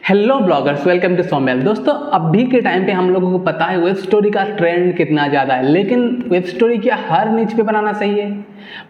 Hello bloggers, welcome to सोम्याल। दोस्तों, अभी के टाइम पे हम लोगों को पता है वेब स्टोरी का ट्रेंड कितना ज़्यादा है, लेकिन वेब स्टोरी क्या हर नीच पे बनाना सही है?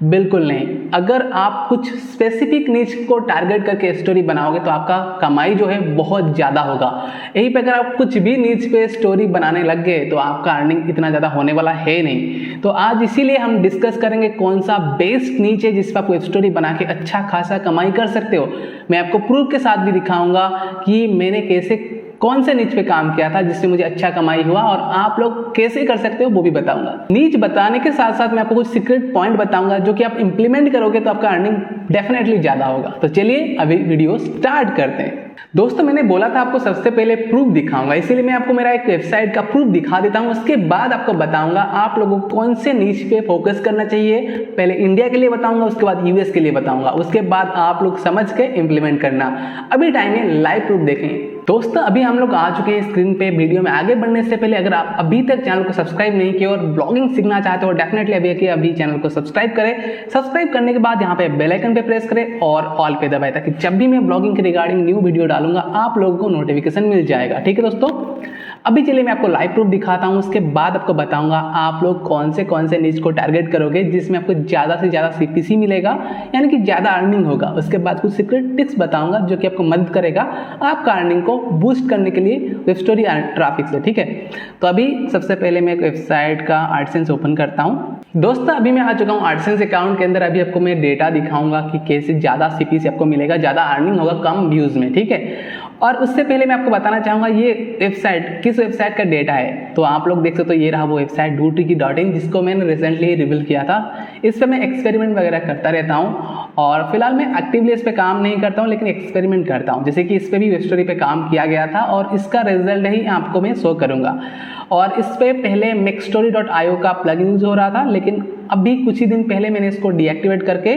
बिल्कुल नहीं। अगर आप कुछ स्पेसिफिक नीच को टारगेट करके स्टोरी बनाओगे तो आपका कमाई जो है बहुत ज़्यादा होगा। यहीं पे अगर आप कुछ भी नीच पे स्टोरी बनाने लग गए तो आपका अर्निंग इतना ज़्यादा होने वाला है नहीं। तो आज इसीलिए हम डिस्कस करेंगे कौन सा बेस्ट नीच है जिस पर आप वेब स्टोरी बना के अच्छा खासा कमाई कर सकते हो। मैं आपको प्रूफ के साथ भी दिखाऊंगा कि मैंने कैसे कौन से नीच पे काम किया था जिससे मुझे अच्छा कमाई हुआ, और आप लोग कैसे कर सकते हो वो भी बताऊंगा। नीच बताने के साथ साथ मैं आपको कुछ सीक्रेट पॉइंट बताऊंगा जो कि आप इंप्लीमेंट करोगे तो आपका अर्निंग डेफिनेटली ज्यादा होगा। तो चलिए अभी वीडियो स्टार्ट करते हैं। दोस्तों, मैंने बोला था आपको सबसे पहले प्रूफ दिखाऊंगा, इसीलिए मैं आपको मेरा एक वेबसाइट का प्रूफ दिखा देता हूं। उसके बाद आपको बताऊंगा आप लोगों को कौन से नीच पे फोकस करना चाहिए। पहले इंडिया के लिए बताऊंगा, उसके बाद यूएस के लिए बताऊंगा, उसके बाद आप लोग समझ के इंप्लीमेंट करना। अभी टाइम है लाइव प्रूफ देखें। दोस्तों, अभी हम लोग आ चुके हैं स्क्रीन पे। वीडियो में आगे बढ़ने से पहले अगर आप अभी तक चैनल को सब्सक्राइब नहीं किया और ब्लॉगिंग सीखना चाहते हो, डेफिनेटली अभी चैनल को सब्सक्राइब करें। सब्सक्राइब करने के बाद यहाँ पे बेल आइकन पे प्रेस करें और ऑल पे दबाएं, ताकि जब भी मैं ब्लॉगिंग के रिगार्डिंग न्यू वीडियो डालूंगा आप लोगों को नोटिफिकेशन मिल जाएगा। ठीक है दोस्तों, अभी चलिए मैं आपको लाइव प्रूफ दिखाता हूँ। उसके बाद आपको बताऊंगा आप लोग कौन से नीच को टारगेट करोगे जिसमें आपको ज़्यादा से ज़्यादा सीपीसी मिलेगा, यानी कि ज़्यादा अर्निंग होगा। उसके बाद कुछ सीक्रेट टिप्स बताऊंगा जो कि आपको मदद करेगा आपका अर्निंग को बूस्ट करने के लिए वेब स्टोरी ट्रैफिक से। ठीक है, तो अभी सबसे पहले मैं एक वेबसाइट का एडसेंस ओपन करता हूँ। दोस्तों, अभी मैं आ चुका हूँ एडसेंस अकाउंट के अंदर। अभी आपको मैं डेटा दिखाऊंगा कि कैसे ज़्यादा सीपीसी आपको मिलेगा, ज़्यादा अर्निंग होगा कम व्यूज़ में। ठीक है, और उससे पहले मैं आपको बताना चाहूँगा ये वेबसाइट किस वेबसाइट का डेटा है। तो आप लोग देख सकते हो, ये रहा वो वेबसाइट doTriki.in जिसको मैंने रिसेंटली ही रिवील किया था। इस पर मैं एक्सपेरिमेंट वगैरह करता रहता हूँ और फिलहाल मैं एक्टिवली इस पर काम नहीं करता हूँ, लेकिन एक्सपेरिमेंट करता हूँ। जैसे कि इस पर भी वेब स्टोरी पे काम किया गया था और इसका रिजल्ट ही आपको मैं शो करूँगा। और इस पर पहले Mextory.io का प्लगइन यूज हो रहा था, लेकिन अभी कुछ ही दिन पहले मैंने इसको डीएक्टिवेट करके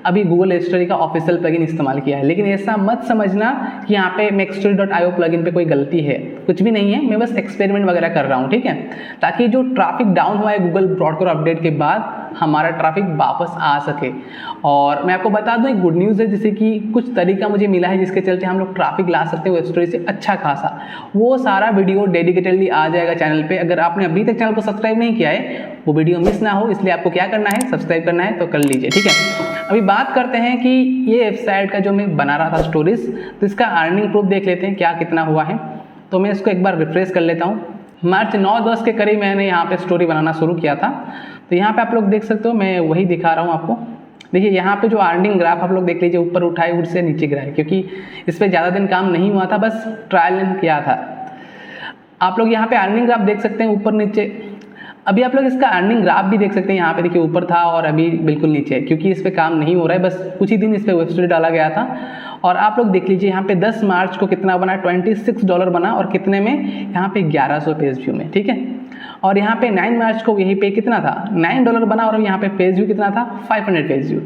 अभी गूगल स्टोरी का ऑफिशियल प्लगइन इस्तेमाल किया है। लेकिन ऐसा मत समझना कि यहाँ पे Mextory.io प्लगइन पे कोई गलती है, कुछ भी नहीं है। मैं बस एक्सपेरिमेंट वगैरह कर रहा हूँ, ठीक है, ताकि जो ट्रैफिक डाउन हुआ है गूगल ब्रॉडकोर अपडेट के बाद हमारा ट्रैफिक वापस आ सके। और मैं आपको बता दूं एक गुड न्यूज़ है, जैसे कि कुछ तरीका मुझे मिला है जिसके चलते हम लोग ट्रैफिक ला सकते हैं वेब स्टोरी से अच्छा खासा। वो सारा वीडियो डेडिकेटेडली आ जाएगा चैनल पे। अगर आपने अभी तक चैनल को सब्सक्राइब नहीं किया है, वो वीडियो मिस ना हो, इसलिए आपको क्या करना है, सब्सक्राइब करना है तो कर लीजिए। ठीक है, अभी बात करते हैं कि ये वेबसाइट का जो मैं बना रहा था स्टोरीज, तो इसका अर्निंग प्रूफ देख लेते हैं क्या कितना हुआ है। तो मैं इसको एक बार रिफ्रेश कर लेता हूँ। मार्च 9-10 के करीब मैंने यहाँ पे स्टोरी बनाना शुरू किया था। तो यहाँ पे आप लोग देख सकते हो, मैं वही दिखा रहा हूँ आपको। देखिए यहाँ पे जो अर्निंग ग्राफ आप लोग देख लीजिए, ऊपर उठाए उठ से नीचे गिराए, क्योंकि इस पर ज़्यादा दिन काम नहीं हुआ था, बस ट्रायल किया था। आप लोग यहाँ पे अर्निंग ग्राफ देख सकते हैं ऊपर नीचे। अभी आप लोग इसका अर्निंग ग्राफ भी देख सकते हैं। यहाँ पे देखिए ऊपर था और अभी बिल्कुल नीचे है, क्योंकि इस पे काम नहीं हो रहा है, बस कुछ ही दिन इस पे वेब स्टोरी डाला गया था। और आप लोग देख लीजिए यहाँ पे 10 मार्च को कितना बना, $26 बना, और कितने में, यहाँ पे 1100 पेज व्यू में। ठीक है, और यहाँ पे 9 मार्च को यहीं पे कितना था, $9 बना, और यहाँ पे पेज व्यू कितना था, 500 पेज व्यू।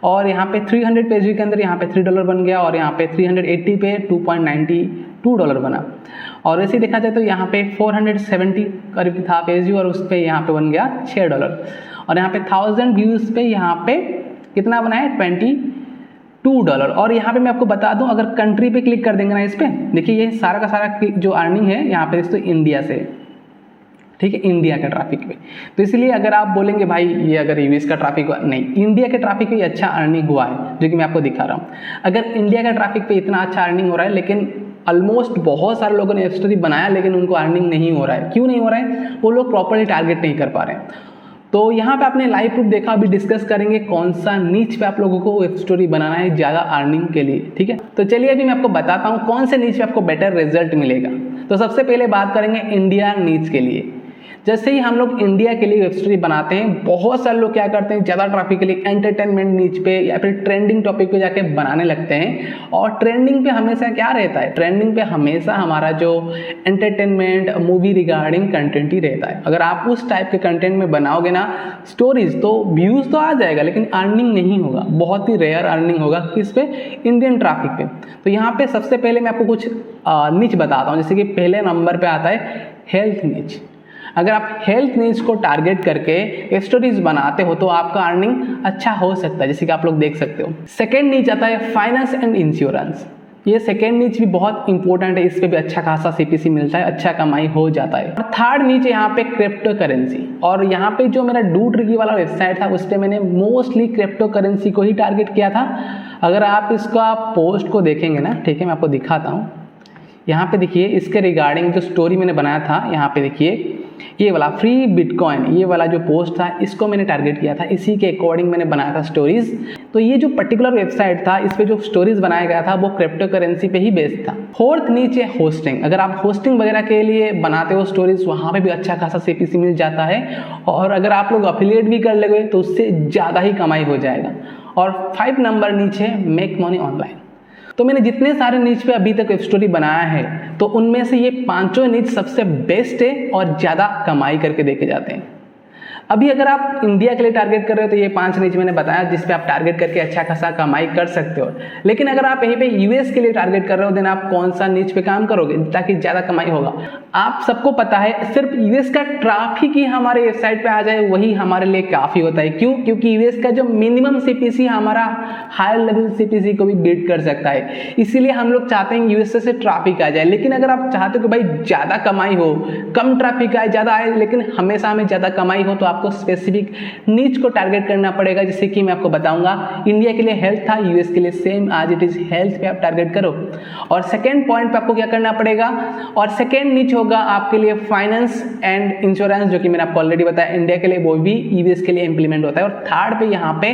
और यहाँ पे 300 पेज व्यू के अंदर यहाँ पे $3 बन गया, और यहाँ पे 380 पे $2.92 बना। और ऐसे देखा जाए तो यहाँ पे 470 करीब था पेज व्यू, और उस पर यहाँ पे बन गया $6। और यहाँ पे 1000 व्यूज़ पे यहाँ पे कितना बना है, $22। और यहाँ पे मैं आपको बता दूं, अगर कंट्री पे क्लिक कर देंगे ना इस पे, देखिए ये सारा का सारा जो अर्निंग है यहाँ पे तो इंडिया से, ठीक है, इंडिया के ट्रैफिक पे। तो इसलिए अगर आप बोलेंगे भाई ये अगर यूएस का ट्रैफिक हुआ, नहीं, इंडिया के ट्रैफिक पे अच्छा अर्निंग हुआ है, जो कि मैं आपको दिखा रहा हूँ। अगर इंडिया का ट्रैफिक पे इतना अच्छा अर्निंग हो रहा है, लेकिन ऑलमोस्ट बहुत सारे लोगों ने वेब स्टोरी बनाया लेकिन उनको अर्निंग नहीं हो रहा है। क्यों नहीं हो रहा है? वो लोग प्रॉपरली टारगेट नहीं कर पा रहे हैं। तो यहाँ पे आपने लाइव प्रूफ देखा, अभी डिस्कस करेंगे कौन सा नीच पे आप लोगों को वेब स्टोरी बनाना है ज़्यादा अर्निंग के लिए। ठीक है, तो चलिए अभी मैं आपको बताता हूँ कौन से नीच पे आपको बेटर रिजल्ट मिलेगा। तो सबसे पहले बात करेंगे इंडिया नीच के लिए। जैसे ही हम लोग इंडिया के लिए वेब स्टोरी बनाते हैं, बहुत सारे लोग क्या करते हैं, ज़्यादा ट्रैफिक के लिए एंटरटेनमेंट नीच पे या फिर ट्रेंडिंग टॉपिक पे जाके बनाने लगते हैं। और ट्रेंडिंग पे हमेशा क्या रहता है, ट्रेंडिंग पे हमेशा हमारा जो एंटरटेनमेंट मूवी रिगार्डिंग कंटेंट ही रहता है। अगर आप उस टाइप के कंटेंट में बनाओगे ना स्टोरीज, तो व्यूज़ तो आ जाएगा लेकिन अर्निंग नहीं होगा, बहुत ही रेयर अर्निंग होगा। किस पे, इंडियन ट्रैफिक पे। तो यहाँ पे सबसे पहले मैं आपको कुछ नीच बताता हूँ। जैसे कि पहले नंबर पे आता है हेल्थ नीच। अगर आप हेल्थ नीड्स को टारगेट करके स्टोरीज बनाते हो तो आपका अर्निंग अच्छा हो सकता है, जैसे कि आप लोग देख सकते हो। सेकेंड नीच आता है फाइनेंस एंड इंश्योरेंस। ये सेकेंड नीच भी बहुत इंपॉर्टेंट है, इस पे भी अच्छा खासा सीपीसी मिलता है, अच्छा कमाई हो जाता है। और थर्ड नीच यहाँ पे क्रिप्टो करेंसी, और यहाँ पे जो मेरा डू ट्रिकी वाला वेबसाइट था उस पर मैंने मोस्टली क्रिप्टो करेंसी को ही टारगेट किया था। अगर आप इसका पोस्ट को देखेंगे ना, ठीक है, मैं आपको दिखाता हूँ। यहाँ पे देखिए इसके रिगार्डिंग जो स्टोरी मैंने बनाया था, यहाँ पे देखिए ये वाला फ्री बिटकॉइन, ये वाला जो पोस्ट था इसको मैंने टारगेट किया था, इसी के अकॉर्डिंग मैंने बनाया था स्टोरीज। तो ये जो पर्टिकुलर वेबसाइट था, इस पे जो स्टोरीज बनाया गया था वो क्रिप्टो करेंसी पे ही बेस्ड था। फोर्थ नीचे होस्टिंग, अगर आप होस्टिंग वगैरह के लिए बनाते हो स्टोरीज, वहाँ पे भी अच्छा खासा सीपीसी मिल जाता है, और अगर आप लोग अफिलिएट भी कर लेंगे तो उससे ज़्यादा ही कमाई हो जाएगा। और 5 नंबर नीचे मेक मनी ऑनलाइन। तो मैंने जितने सारे नीच पे अभी तक वेब स्टोरी बनाया है, तो उनमें से ये 5 नीच सबसे बेस्ट है और ज़्यादा कमाई करके देखे जाते हैं। अभी अगर आप इंडिया के लिए टारगेट कर रहे हो तो ये 5 नीच मैंने बताया जिस पे आप टारगेट करके अच्छा खासा कमाई कर सकते हो। लेकिन अगर आप यहीं पे यूएस के लिए टारगेट कर रहे हो, देन आप कौन सा नीच पे काम करोगे ताकि ज़्यादा कमाई होगा? आप सबको पता है सिर्फ यूएस का ट्रैफिक ही हमारे वेबसाइट पे आ जाए वही हमारे लिए काफ़ी होता है। क्यों? क्योंकि यूएस का जो मिनिमम सीपीसी हमारा हायर लेवल सीपीसी को भी बीट कर सकता है। इसीलिए हम लोग चाहते हैं यूएस से ट्रैफिक आ जाए। लेकिन अगर आप चाहते हो कि भाई ज़्यादा कमाई हो, कम ट्रैफिक आए, ज़्यादा आए, लेकिन हमेशा हमें ज़्यादा कमाई हो, तो आपको स्पेसिफिक नीच को टारगेट करना पड़ेगा। जैसे कि मैं आपको बताऊंगा, इंडिया के लिए हेल्थ था, यूएस के लिए सेम आज इट इज हेल्थ पे आप टारगेट करो। और सेकेंड पॉइंट पे आपको क्या करना पड़ेगा, और सेकेंड नीच होगा आपके लिए फाइनेंस एंड इंश्योरेंस, जो कि मैंने आपको ऑलरेडी बताया इंडिया के लिए, वो भी यूएस के लिए इंप्लीमेंट होता है। और थर्ड पे यहाँ पे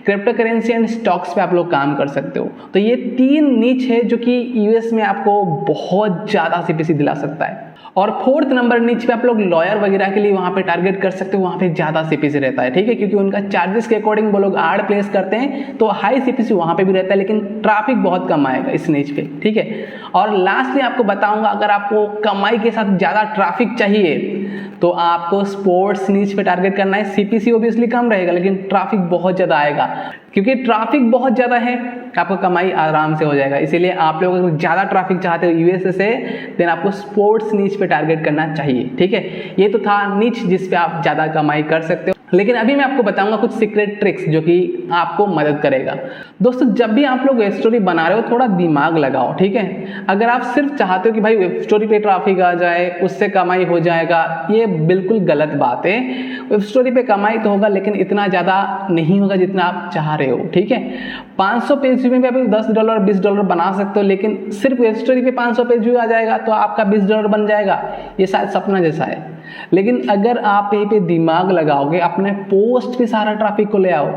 क्रिप्टो करेंसी एंड स्टॉक्स पे आप लोग काम कर सकते हो। तो ये 3 नीच है जो कि यूएस में आपको बहुत ज़्यादा सीपीसी दिला सकता है। और फोर्थ नंबर नीच पे आप लोग लॉयर वगैरह के लिए वहाँ पे टारगेट कर सकते हो, वहाँ पे ज़्यादा सीपीसी रहता है, ठीक है, क्योंकि उनका चार्जेस के अकॉर्डिंग वो लोग एड प्लेस करते हैं, तो हाई सीपीसी वहाँ पे भी रहता है, लेकिन ट्रैफिक बहुत कम आएगा इस नीच पे, ठीक है। और लास्टली आपको बताऊंगा, अगर आपको कमाई के साथ ज़्यादा ट्रैफिक चाहिए तो आपको स्पोर्ट्स नीच पे टारगेट करना है। सीपीसी ओब्वियसली कम रहेगा लेकिन ट्रैफिक बहुत ज़्यादा आएगा, क्योंकि ट्रैफिक बहुत ज़्यादा है, आपको कमाई आराम से हो जाएगा। इसीलिए आप लोग अगर ज़्यादा ट्रैफिक चाहते हो यूएसए से, देन आपको स्पोर्ट्स नीच पे टारगेट करना चाहिए, ठीक है। ये तो था नीच जिस पे आप ज़्यादा कमाई कर सकते हो। लेकिन अभी मैं आपको बताऊंगा कुछ सीक्रेट ट्रिक्स जो कि आपको मदद करेगा। दोस्तों, जब भी आप लोग वेब स्टोरी बना रहे हो थोड़ा दिमाग लगाओ, ठीक है। अगर आप सिर्फ चाहते हो कि भाई वेब स्टोरी पे ट्रैफिक आ जाए, उससे कमाई हो जाएगा, ये बिल्कुल गलत बात है। वेब स्टोरी पे कमाई तो होगा लेकिन इतना ज़्यादा नहीं होगा जितना आप चाह रहे हो, ठीक है। 500 पेज व्यू में आप $10 $20 बना सकते हो, लेकिन सिर्फ वेब स्टोरी पे 500 पेज व्यू आ जाएगा तो आपका $20 बन जाएगा, ये शायद सपना जैसा है। लेकिन अगर आप यहीं पे दिमाग लगाओगे, अपने पोस्ट पे सारा ट्रैफिक को ले आओ,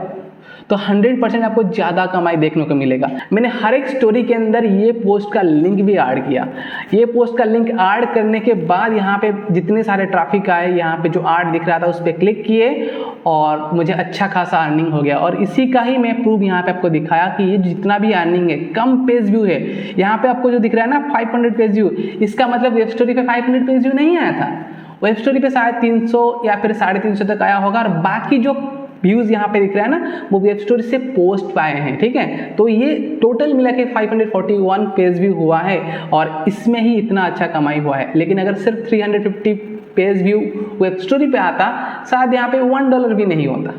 तो 100% आपको ज़्यादा कमाई देखने को मिलेगा। मैंने हर एक स्टोरी के अंदर ये पोस्ट का लिंक भी ऐड किया। ये पोस्ट का लिंक ऐड करने के बाद यहाँ पे जितने सारे ट्रैफिक आए, यहाँ पे जो ऐड दिख रहा था उस पर क्लिक किए और मुझे अच्छा खासा अर्निंग हो गया। और इसी का ही मैं प्रूफ यहाँ पे आपको दिखाया कि ये जितना भी अर्निंग है, कम पेज व्यू है। यहाँ पे आपको जो दिख रहा है ना 500 पेज व्यू, इसका मतलब वेब स्टोरी पे 500 पेज व्यू नहीं आया था, वेब स्टोरी पे शायद 300 या फिर 350 तक आया होगा। और बाकी जो व्यूज यहाँ पे दिख रहा है ना, वो वेब स्टोरी से पोस्ट पाए हैं, ठीक है। तो ये टोटल मिला के 541 पेज व्यू हुआ है और इसमें ही इतना अच्छा कमाई हुआ है। लेकिन अगर सिर्फ 350 पेज व्यू वेब स्टोरी पे आता, शायद यहाँ पे $1 भी नहीं होता।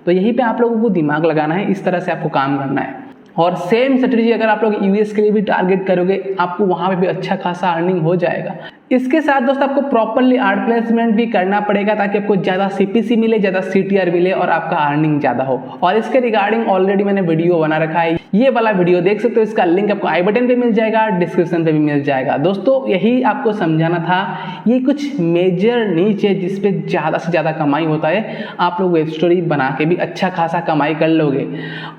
तो यहीं पे आप लोगों को दिमाग लगाना है, इस तरह से आपको काम करना है। और सेम स्ट्रेटजी अगर आप लोग यूएस के लिए भी टारगेट करोगे, आपको वहाँ पे भी अच्छा खासा अर्निंग हो जाएगा। इसके साथ दोस्तों आपको प्रॉपरली एड प्लेसमेंट भी करना पड़ेगा ताकि आपको ज़्यादा सीपीसी मिले, ज़्यादा सीटीआर मिले और आपका अर्निंग ज़्यादा हो। और इसके रिगार्डिंग ऑलरेडी मैंने वीडियो बना रखा है, ये वाला वीडियो देख सकते हो। इसका लिंक आपको आई बटन पे मिल जाएगा, डिस्क्रिप्शन पे भी मिल जाएगा। दोस्तों, यही आपको समझाना था। ये कुछ मेजर नीच है जिस पे ज़्यादा से ज़्यादा कमाई होता है। आप लोग वेब स्टोरी बना के भी अच्छा खासा कमाई कर लोगे।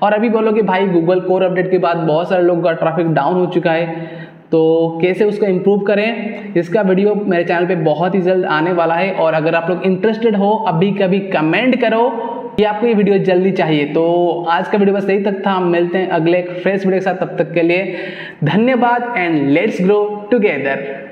और अभी बोलोगे भाई गूगल कोर अपडेट के बाद बहुत सारे लोगों का ट्रैफिक डाउन हो चुका है, तो कैसे उसको इम्प्रूव करें, इसका वीडियो मेरे चैनल पे बहुत ही जल्द आने वाला है। और अगर आप लोग इंटरेस्टेड हो, अभी कभी कमेंट करो कि आपको ये वीडियो जल्दी चाहिए। तो आज का वीडियो बस यही तक था, हम मिलते हैं अगले एक फ्रेश वीडियो के साथ। तब तक के लिए धन्यवाद एंड लेट्स ग्रो टुगेदर।